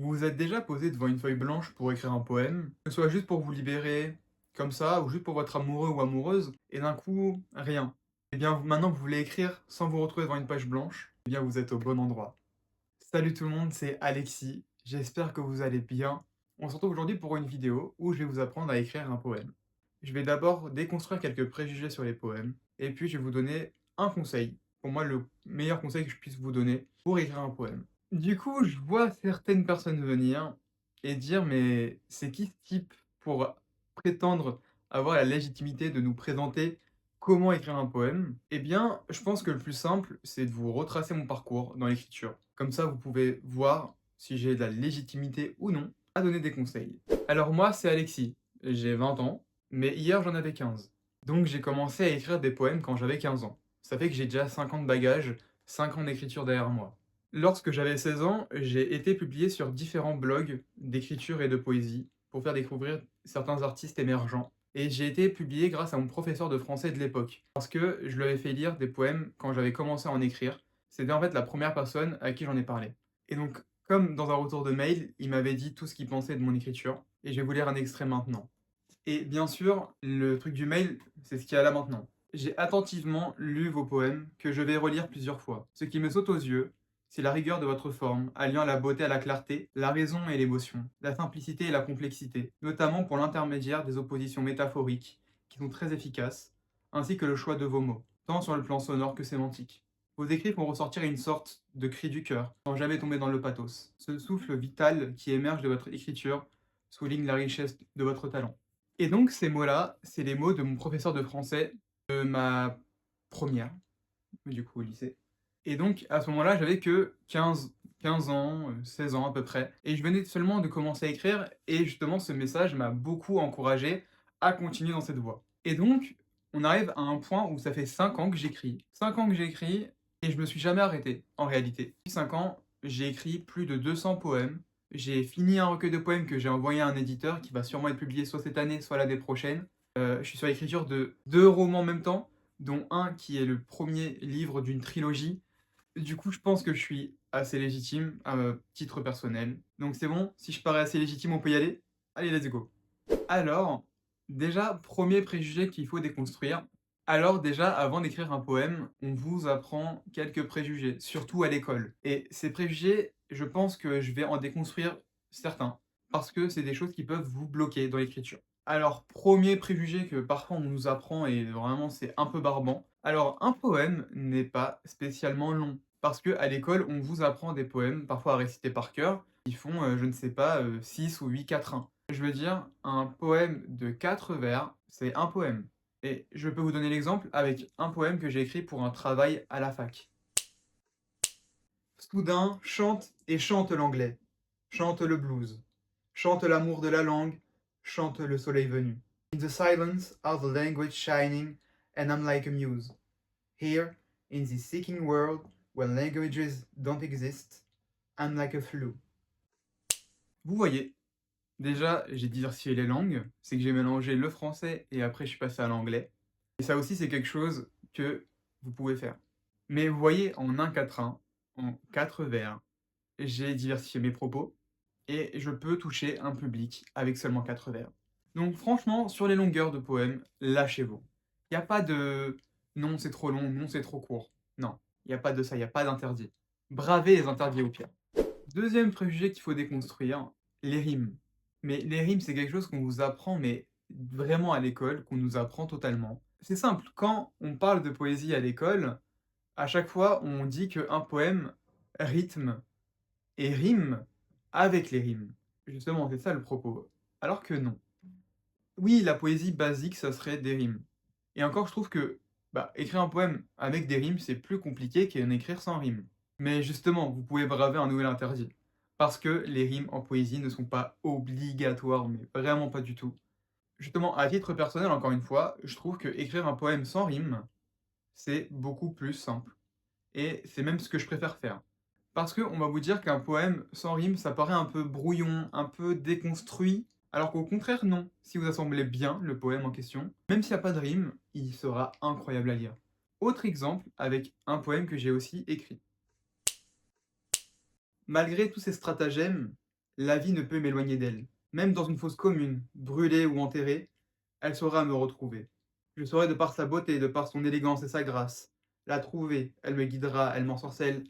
Vous vous êtes déjà posé devant une feuille blanche pour écrire un poème, que ce soit juste pour vous libérer, comme ça, ou juste pour votre amoureux ou amoureuse, et d'un coup, rien. Eh bien, maintenant que vous voulez écrire sans vous retrouver devant une page blanche, eh bien, vous êtes au bon endroit. Salut tout le monde, c'est Alexis. J'espère que vous allez bien. On se retrouve aujourd'hui pour une vidéo où je vais vous apprendre à écrire un poème. Je vais d'abord déconstruire quelques préjugés sur les poèmes, et puis je vais vous donner un conseil, pour moi le meilleur conseil que je puisse vous donner pour écrire un poème. Du coup, je vois certaines personnes venir et dire: «Mais c'est qui ce type pour prétendre avoir la légitimité de nous présenter comment écrire un poème?» Eh bien, je pense que le plus simple, c'est de vous retracer mon parcours dans l'écriture. Comme ça, vous pouvez voir si j'ai de la légitimité ou non à donner des conseils. Alors moi, c'est Alexis, j'ai 20 ans, mais hier j'en avais 15. Donc j'ai commencé à écrire des poèmes quand j'avais 15 ans. Ça fait que j'ai déjà 5 ans de bagage, 5 ans d'écriture derrière moi. Lorsque j'avais 16 ans, j'ai été publié sur différents blogs d'écriture et de poésie pour faire découvrir certains artistes émergents. Et j'ai été publié grâce à mon professeur de français de l'époque, parce que je lui avais fait lire des poèmes quand j'avais commencé à en écrire. C'était en fait la première personne à qui j'en ai parlé. Et donc, comme dans un retour de mail, il m'avait dit tout ce qu'il pensait de mon écriture, et je vais vous lire un extrait maintenant. Et bien sûr, le truc du mail, c'est ce qu'il y a là maintenant. J'ai attentivement lu vos poèmes, que je vais relire plusieurs fois. Ce qui me saute aux yeux, c'est la rigueur de votre forme, alliant la beauté à la clarté, la raison et l'émotion, la simplicité et la complexité, notamment pour l'intermédiaire des oppositions métaphoriques, qui sont très efficaces, ainsi que le choix de vos mots, tant sur le plan sonore que sémantique. Vos écrits font ressortir une sorte de cri du cœur, sans jamais tomber dans le pathos. Ce souffle vital qui émerge de votre écriture souligne la richesse de votre talent. Et donc ces mots-là, c'est les mots de mon professeur de français de ma première, du coup au lycée. Et donc à ce moment-là, j'avais que 15 ans, 16 ans à peu près, et je venais seulement de commencer à écrire et justement ce message m'a beaucoup encouragé à continuer dans cette voie. Et donc, on arrive à un point où ça fait 5 ans que j'écris. 5 ans que j'écris et je me suis jamais arrêté, en réalité. Depuis 5 ans, j'ai écrit plus de 200 poèmes. J'ai fini un recueil de poèmes que j'ai envoyé à un éditeur qui va sûrement être publié soit cette année, soit l'année prochaine. Je suis sur l'écriture de 2 romans en même temps, dont un qui est le premier livre d'une trilogie. Du coup, je pense que je suis assez légitime à titre personnel. Donc c'est bon, si je parais assez légitime, on peut y aller? Allez, let's go. Alors, déjà, premier préjugé qu'il faut déconstruire. Alors déjà, avant d'écrire un poème, on vous apprend quelques préjugés, surtout à l'école. Et ces préjugés, je pense que je vais en déconstruire certains, parce que c'est des choses qui peuvent vous bloquer dans l'écriture. Alors, premier préjugé que parfois on nous apprend et vraiment c'est un peu barbant. Alors, un poème n'est pas spécialement long, parce que à l'école, on vous apprend des poèmes, parfois à réciter par cœur, qui font, je ne sais pas, 6 ou 8 quatrains. Je veux dire, un poème de 4 vers, c'est un poème. Et je peux vous donner l'exemple avec un poème que j'ai écrit pour un travail à la fac. Soudain, chante et chante l'anglais, chante le blues, chante l'amour de la langue, chante le soleil venu. In the silence of the language shining, and I'm like a muse. Here, in this seeking world, where languages don't exist, I'm like a flute. Vous voyez, déjà, j'ai diversifié les langues, c'est que j'ai mélangé le français et après je suis passé à l'anglais. Et ça aussi, c'est quelque chose que vous pouvez faire. Mais vous voyez, en un quatrain, en 4 vers, j'ai diversifié mes propos et je peux toucher un public avec seulement 4 vers. Donc franchement, sur les longueurs de poèmes, lâchez-vous. Il n'y a pas de non, c'est trop long, non, c'est trop court. Non, il n'y a pas de ça, il n'y a pas d'interdit. Bravez les interdits au pire. Deuxième préjugé qu'il faut déconstruire, les rimes. Mais les rimes, c'est quelque chose qu'on vous apprend, mais vraiment à l'école, qu'on nous apprend totalement. C'est simple, quand on parle de poésie à l'école, à chaque fois, on dit qu'un poème rythme et rime avec les rimes. Justement, c'est ça le propos. Alors que non. Oui, la poésie basique, ça serait des rimes. Et encore, je trouve que écrire un poème avec des rimes, c'est plus compliqué qu'en écrire sans rimes. Mais justement, vous pouvez braver un nouvel interdit. Parce que les rimes en poésie ne sont pas obligatoires, mais vraiment pas du tout. Justement, à titre personnel, encore une fois, je trouve que écrire un poème sans rime, c'est beaucoup plus simple. Et c'est même ce que je préfère faire. Parce qu'on va vous dire qu'un poème sans rime, ça paraît un peu brouillon, un peu déconstruit, alors qu'au contraire, non. Si vous assemblez bien le poème en question, même s'il n'y a pas de rime, il sera incroyable à lire. Autre exemple avec un poème que j'ai aussi écrit. Malgré tous ces stratagèmes, la vie ne peut m'éloigner d'elle. Même dans une fosse commune, brûlée ou enterrée, elle saura me retrouver. Je saurai de par sa beauté, de par son élégance et sa grâce, la trouver, elle me guidera, elle m'ensorcelle,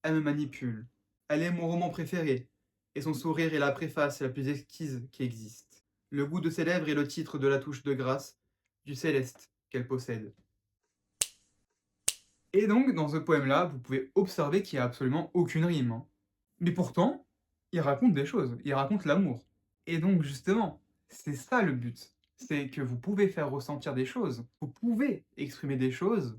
elle me manipule. Elle est mon roman préféré, et son sourire est la préface la plus exquise qui existe. Le goût de ses lèvres est le titre de la touche de grâce du céleste qu'elle possède. Et donc, dans ce poème-là, vous pouvez observer qu'il n'y a absolument aucune rime, hein. Mais pourtant, il raconte des choses, il raconte l'amour. Et donc, justement, c'est ça le but. C'est que vous pouvez faire ressentir des choses, vous pouvez exprimer des choses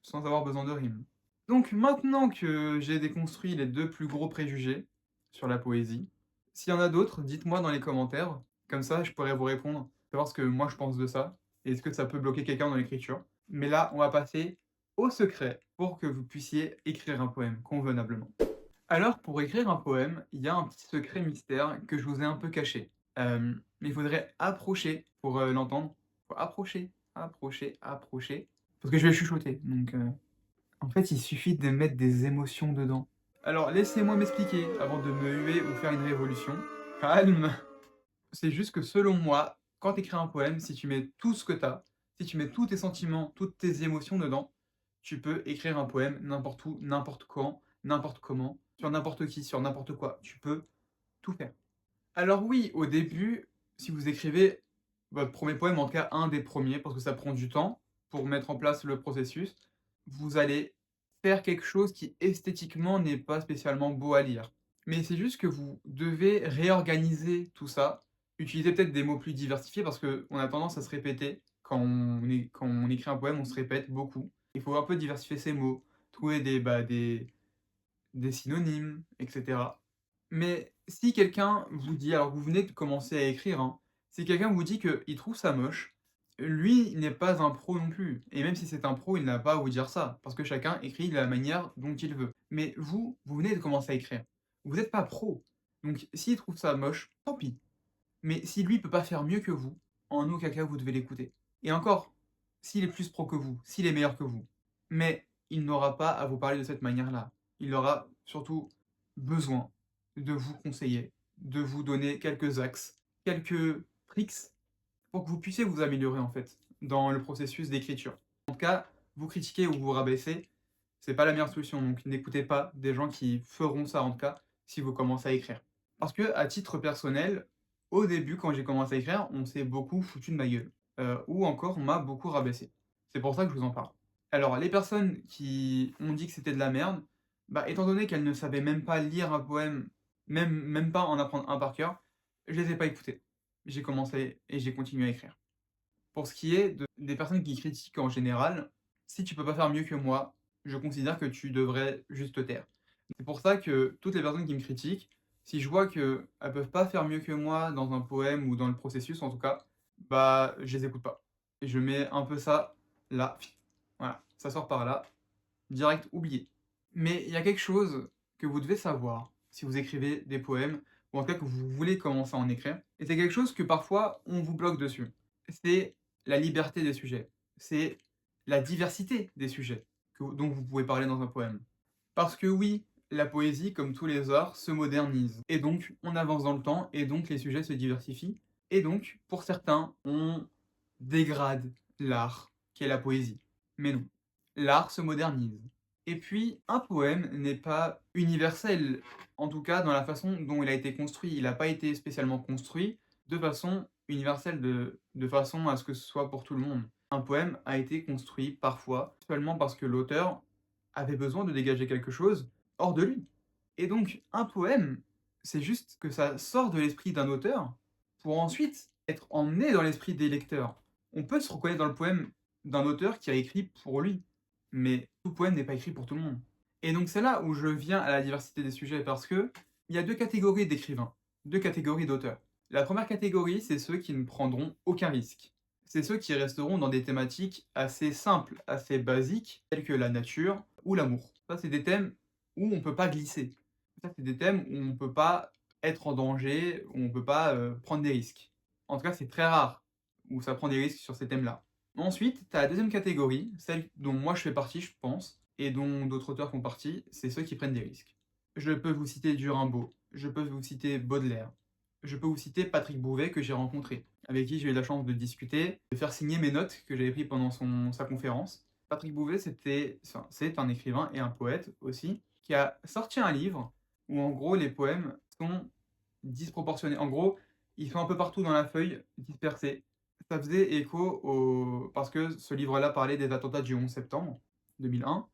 sans avoir besoin de rime. Donc maintenant que j'ai déconstruit les 2 plus gros préjugés sur la poésie, s'il y en a d'autres, dites-moi dans les commentaires, comme ça je pourrais vous répondre, savoir ce que moi je pense de ça, et est-ce que ça peut bloquer quelqu'un dans l'écriture. Mais là, on va passer au secret pour que vous puissiez écrire un poème convenablement. Alors pour écrire un poème, il y a un petit secret mystère que je vous ai un peu caché. Mais il faudrait approcher pour, l'entendre. Faut approcher, approcher, approcher, parce que je vais chuchoter, donc en fait, il suffit de mettre des émotions dedans. Alors, laissez-moi m'expliquer avant de me huer ou faire une révolution. Calme! C'est juste que selon moi, quand tu écris un poème, si tu mets tout ce que tu as, si tu mets tous tes sentiments, toutes tes émotions dedans, tu peux écrire un poème n'importe où, n'importe quand, n'importe comment, sur n'importe qui, sur n'importe quoi. Tu peux tout faire. Alors oui, au début, si vous écrivez votre premier poème, en tout cas un des premiers, parce que ça prend du temps pour mettre en place le processus, vous allez faire quelque chose qui esthétiquement n'est pas spécialement beau à lire. Mais c'est juste que vous devez réorganiser tout ça, utiliser peut-être des mots plus diversifiés parce qu'on a tendance à se répéter. Quand on écrit un poème, on se répète beaucoup. Il faut un peu diversifier ses mots, trouver des synonymes, etc. Mais si quelqu'un vous dit, alors que vous venez de commencer à écrire, hein, si quelqu'un vous dit qu'il trouve ça moche, lui n'est pas un pro non plus. Et même si c'est un pro, il n'a pas à vous dire ça, parce que chacun écrit de la manière dont il veut. Mais vous venez de commencer à écrire. Vous n'êtes pas pro. Donc s'il trouve ça moche, tant pis. Mais si lui peut pas faire mieux que vous, en aucun cas vous devez l'écouter. Et encore, s'il est plus pro que vous, s'il est meilleur que vous. Mais il n'aura pas à vous parler de cette manière-là. Il aura surtout besoin de vous conseiller, de vous donner quelques axes, quelques tricks pour que vous puissiez vous améliorer en fait dans le processus d'écriture. En tout cas, vous critiquer ou vous rabaisser, c'est pas la meilleure solution. Donc n'écoutez pas des gens qui feront ça en tout cas si vous commencez à écrire. Parce que à titre personnel, au début quand j'ai commencé à écrire, on s'est beaucoup foutu de ma gueule. Ou encore on m'a beaucoup rabaissé. C'est pour ça que je vous en parle. Alors les personnes qui ont dit que c'était de la merde, bah étant donné qu'elles ne savaient même pas lire un poème, même pas en apprendre un par cœur, je les ai pas écoutées. J'ai commencé et j'ai continué à écrire. Pour ce qui est des personnes qui critiquent en général, si tu peux pas faire mieux que moi, je considère que tu devrais juste te taire. C'est pour ça que toutes les personnes qui me critiquent, si je vois qu'elles peuvent pas faire mieux que moi dans un poème ou dans le processus en tout cas, bah je les écoute pas. Et je mets un peu ça là, voilà, ça sort par là, direct oublié. Mais il y a quelque chose que vous devez savoir si vous écrivez des poèmes, ou en tout cas que vous voulez commencer à en écrire, et c'est quelque chose que parfois on vous bloque dessus. C'est la liberté des sujets, c'est la diversité des sujets dont vous pouvez parler dans un poème. Parce que oui, la poésie, comme tous les arts, se modernise, et donc on avance dans le temps, et donc les sujets se diversifient, et donc pour certains, on dégrade l'art qu'est la poésie. Mais non, l'art se modernise. Et puis, un poème n'est pas universel, en tout cas dans la façon dont il a été construit. Il n'a pas été spécialement construit de façon universelle, de façon à ce que ce soit pour tout le monde. Un poème a été construit parfois seulement parce que l'auteur avait besoin de dégager quelque chose hors de lui. Et donc, un poème, c'est juste que ça sort de l'esprit d'un auteur pour ensuite être emmené dans l'esprit des lecteurs. On peut se reconnaître dans le poème d'un auteur qui a écrit pour lui, mais tout poème n'est pas écrit pour tout le monde. Et donc c'est là où je viens à la diversité des sujets, parce que il y a 2 catégories d'écrivains, 2 catégories d'auteurs. La première catégorie, c'est ceux qui ne prendront aucun risque. C'est ceux qui resteront dans des thématiques assez simples, assez basiques, telles que la nature ou l'amour. Ça, c'est des thèmes où on ne peut pas glisser. Ça, c'est des thèmes où on ne peut pas être en danger, où on ne peut pas prendre des risques. En tout cas, c'est très rare où ça prend des risques sur ces thèmes-là. Ensuite, tu as la deuxième catégorie, celle dont moi je fais partie, je pense, et dont d'autres auteurs font partie, c'est ceux qui prennent des risques. Je peux vous citer du Rimbaud, je peux vous citer Baudelaire. Je peux vous citer Patrick Bouvet que j'ai rencontré, avec qui j'ai eu la chance de discuter, de faire signer mes notes que j'avais prises pendant sa conférence. Patrick Bouvet, c'est un écrivain et un poète aussi, qui a sorti un livre où en gros les poèmes sont disproportionnés. En gros, ils sont un peu partout dans la feuille, dispersés. Ça faisait écho parce que ce livre-là parlait des attentats du 11 septembre 2001,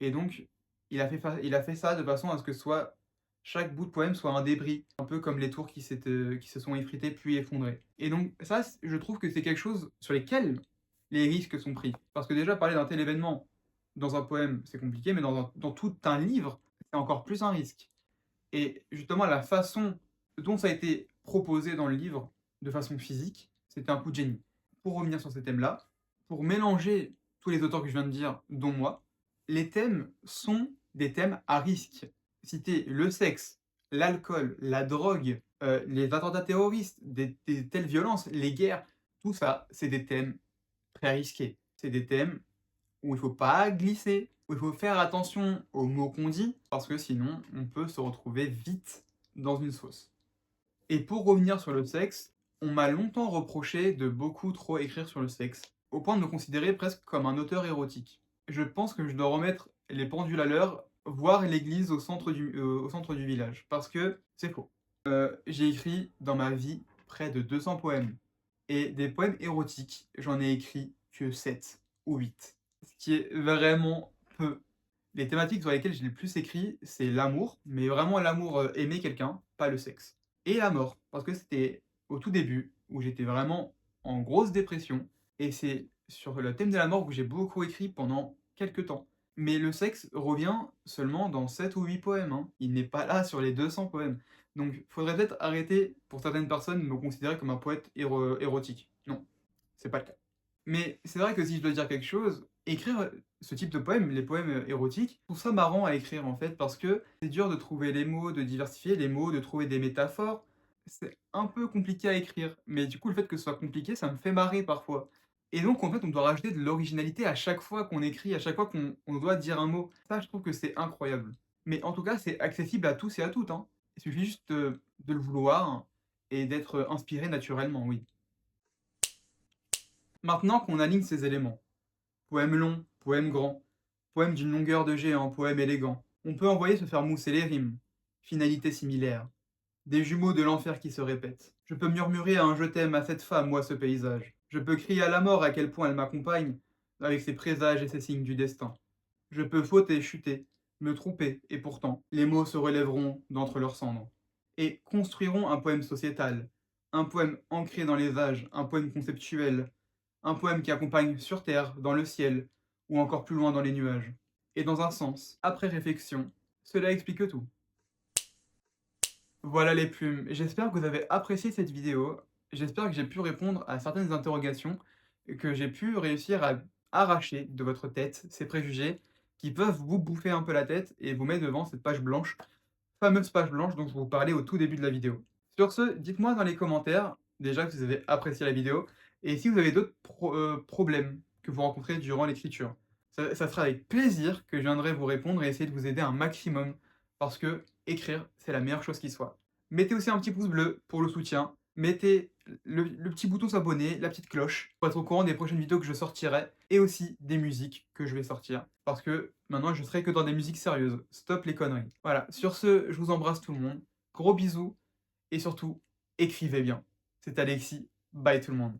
et donc il a fait ça de façon à ce que chaque bout de poème soit un débris, un peu comme les tours qui se sont effritées puis effondrées. Et donc ça, je trouve que c'est quelque chose sur lesquels les risques sont pris. Parce que déjà, parler d'un tel événement dans un poème, c'est compliqué, mais dans tout un livre, c'est encore plus un risque. Et justement, la façon dont ça a été proposé dans le livre, de façon physique, c'était un coup de génie. Pour revenir sur ces thèmes-là, pour mélanger tous les auteurs que je viens de dire, dont moi, les thèmes sont des thèmes à risque. Citer le sexe, l'alcool, la drogue, les attentats terroristes, des telles violences, les guerres, tout ça, c'est des thèmes très risqués. C'est des thèmes où il ne faut pas glisser, où il faut faire attention aux mots qu'on dit, parce que sinon, on peut se retrouver vite dans une sauce. Et pour revenir sur le sexe, on m'a longtemps reproché de beaucoup trop écrire sur le sexe, au point de me considérer presque comme un auteur érotique. Je pense que je dois remettre les pendules à l'heure, voir l'église au centre du village, parce que c'est faux. J'ai écrit dans ma vie près de 200 poèmes, et des poèmes érotiques, j'en ai écrit que 7 ou 8, ce qui est vraiment peu. Les thématiques sur lesquelles j'ai le plus écrit, c'est l'amour, mais vraiment l'amour, aimer quelqu'un, pas le sexe. Et la mort, parce que c'était au tout début, où j'étais vraiment en grosse dépression, et c'est sur le thème de la mort que j'ai beaucoup écrit pendant quelques temps. Mais le sexe revient seulement dans 7 ou 8 poèmes, hein. Il n'est pas là sur les 200 poèmes. Donc faudrait peut-être arrêter, pour certaines personnes, de me considérer comme un poète érotique. Non, c'est pas le cas. Mais c'est vrai que si je dois dire quelque chose, écrire ce type de poèmes, les poèmes érotiques, je trouve ça marrant à écrire en fait, parce que c'est dur de trouver les mots, de diversifier les mots, de trouver des métaphores. C'est un peu compliqué à écrire, mais du coup le fait que ce soit compliqué, ça me fait marrer parfois. Et donc en fait on doit rajouter de l'originalité à chaque fois qu'on écrit, à chaque fois qu'on doit dire un mot. Ça je trouve que c'est incroyable. Mais en tout cas c'est accessible à tous et à toutes, hein. Il suffit juste de le vouloir et d'être inspiré naturellement, oui. Maintenant qu'on aligne ces éléments, poème long, poème grand, poème d'une longueur de géant, poème élégant, on peut envoyer se faire mousser les rimes, finalité similaire, des jumeaux de l'enfer qui se répètent. Je peux murmurer un je t'aime à cette femme ou à ce paysage. Je peux crier à la mort à quel point elle m'accompagne, avec ses présages et ses signes du destin. Je peux fauter, chuter, me tromper, et pourtant, les mots se relèveront d'entre leurs cendres. Et construiront un poème sociétal, un poème ancré dans les âges, un poème conceptuel, un poème qui accompagne sur terre, dans le ciel, ou encore plus loin dans les nuages. Et dans un sens, après réflexion, cela explique tout. Voilà les plumes, j'espère que vous avez apprécié cette vidéo, j'espère que j'ai pu répondre à certaines interrogations, et que j'ai pu réussir à arracher de votre tête ces préjugés qui peuvent vous bouffer un peu la tête et vous mettre devant cette page blanche, fameuse page blanche dont je vous parlais au tout début de la vidéo. Sur ce, dites-moi dans les commentaires, déjà que vous avez apprécié la vidéo, et si vous avez d'autres problèmes que vous rencontrez durant l'écriture. Ça sera avec plaisir que je viendrai vous répondre et essayer de vous aider un maximum, parce que écrire, c'est la meilleure chose qui soit. Mettez aussi un petit pouce bleu pour le soutien, mettez le petit bouton s'abonner, la petite cloche, pour être au courant des prochaines vidéos que je sortirai, et aussi des musiques que je vais sortir, parce que maintenant je serai que dans des musiques sérieuses, stop les conneries. Voilà, sur ce, je vous embrasse tout le monde, gros bisous, et surtout, écrivez bien. C'est Alexis, bye tout le monde.